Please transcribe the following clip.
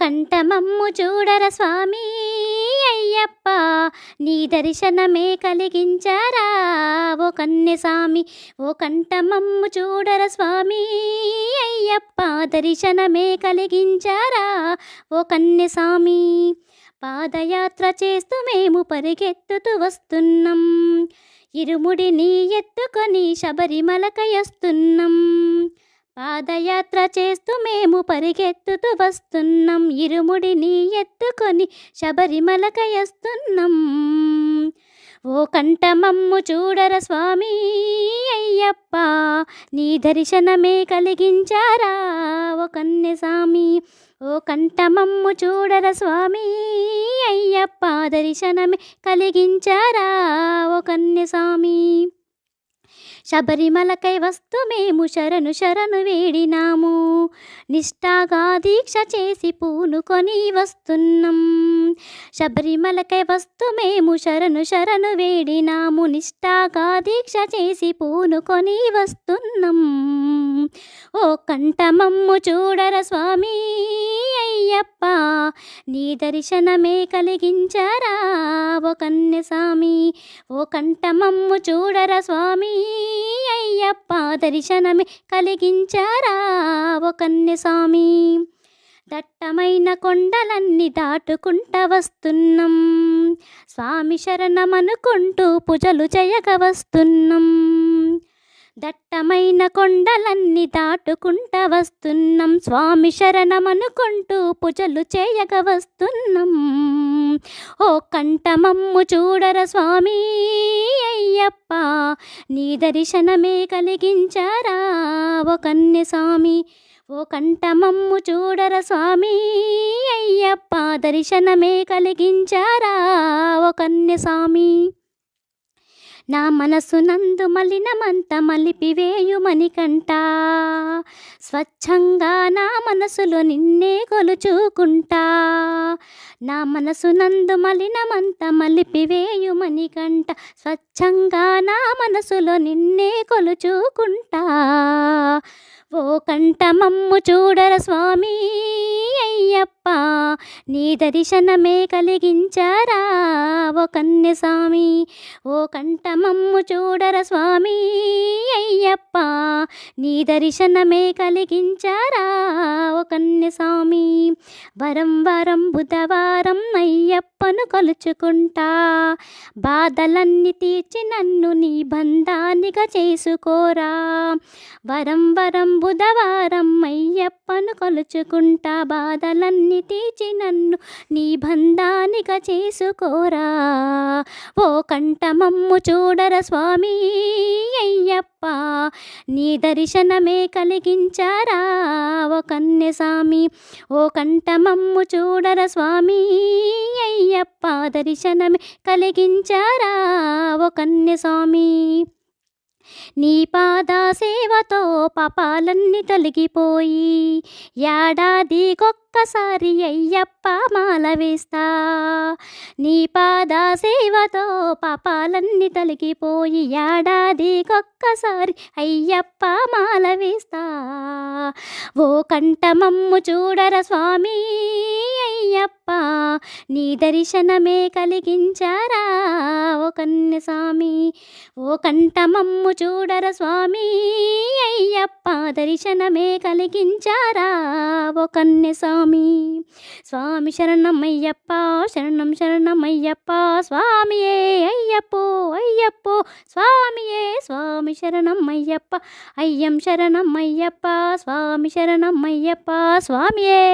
కంఠమమ్ము చూడర స్వామి అయ్యప్ప, నీ దర్శనమే కలిగించారా ఓ కన్యస్వామి. ఓ కంఠమమ్ము చూడర స్వామి అయ్యప్ప, దర్శనమే కలిగించారా ఓ కన్యస్వామి. పాదయాత్ర చేస్తూ మేము పరిగెత్తుతూ వస్తున్నాం, ఇరుముడిని ఎత్తుకొని శబరిమలకయస్తున్నాం. పాదయాత్ర చేస్తూ మేము పరిగెత్తుతూ వస్తున్నాం, ఇరుముడిని ఎత్తుకొని శబరిమలకయస్తున్నాం. ఓ కంఠమమ్ము చూడర స్వామి అయ్యప్ప, నీ దర్శనమే కలిగించారా ఓ కన్యస్వామి. ఓ కంఠమమ్ము చూడర స్వామి అయ్యప్ప, దర్శనమే కలిగించారా ఓ కన్యస్వామి. శబరిమలకై వస్తూ మేము శరణు శరణు వేడినాము, నిష్ఠాగా దీక్ష చేసి పూనుకొని వస్తున్నాం. శబరిమలకై వస్తూ మేము శరణు శరణు వేడినాము, నిష్ఠాగా దీక్ష చేసి పూనుకొని వస్తున్నాం. ఓ కంఠమమ్ము చూడర స్వామి అయ్యప్ప, నీ దర్శనమే కలిగించారా ఓ కన్యస్వామి. ఓ కంఠమమ్ము చూడర స్వామి అయ్యప్ప, దర్శనమే కలిగించారా ఓ కన్యస్వామి. దట్టమైన కొండలన్నీ దాటుకుంటా వస్తున్నాం, స్వామి శరణమనుకుంటూ పూజలు చేయక వస్తున్నాం. దట్టమైన కొండలన్నీ దాటుకుంటా వస్తున్నాం, స్వామి శరణమనుకుంటూ పూజలు చేయక వస్తున్నాం. ఓ కంఠమమ్ము చూడర స్వామి అయ్యప్ప, నీ దర్శనమే కలిగించారా ఓ కన్యస్వామి. ఓ కంఠమమ్ము చూడర స్వామి అయ్యప్ప, దర్శనమే కలిగించారా ఓ కన్యస్వామి. నా మనసునందు మలినమంత మలిపివేయుమని కంట, స్వచ్ఛంగా నా మనసులో నిన్నే కొలుచుకుంటా. నా మనసునందు మలినమంత మలిపివేయుమని కంట, స్వచ్ఛంగా నా మనసులో నిన్నే కొలుచుకుంటా. ఓ కంఠమమ్ము చూడర స్వామి అయ్యప్ప, నీ దర్శనమే కలిగించారా ఓ కన్యస్వామి. ఓ కంఠమమ్ము చూడర స్వామి అయ్యప్ప, నీ దర్శనమే కలిగించారా ఓ కన్యస్వామి. వరం వరం బుధవారం అయ్యప్పను కొలుచుకుంటా, బాధలన్నీ తీర్చి నన్ను నీ బంధానిగా చేసుకోరా. వరం వరం బుధవారం అయ్యప్పను కొలుచుకుంటా, బాధలన్నీ తీర్చి నన్ను నీ బంధానిగా చేసుకోరా. ఓ కంఠమమ్ము చూడర స్వామి అయ్యప్ప, నీ దర్శనమే కలిగించారా ఓ కన్యస్వామి. ఓ కంఠమమ్ము చూడర స్వామి అయ్యప్ప, దర్శనమే కలిగించారా ఓ కన్యస్వామి. నీ పాద సేవతో పాపాలన్నీ తొలగిపోయి, ఏడాదికొక్కసారి అయ్యప్ప మాల వేస్తా. నీ పాద సేవతో పాపాలన్నీ తొలగిపోయి, ఏడాదికొక్కసారి అయ్యప్ప మాల వేస్తా. ఓ కంఠమమ్ము చూడర స్వామి అయ్యప్ప, నీ దర్శనమే కలిగించారా ఓ కన్యస్వామి. ఓ కంఠమమ్ము చూడర స్వామి అయ్యప్ప, దర్శనమే కలిగించారా ఓ కన్యస్వామి. స్వామి శరణమయ్యప్ప, శరణం శరణమయ్యప్ప, స్వామియే అయ్యప్పో అయ్యప్పో స్వామియే. స్వామి శరణమయ్యప్ప, అయ్యం శరణమయ్యప్ప, స్వామి శరణమయ్యప్ప, స్వామియే.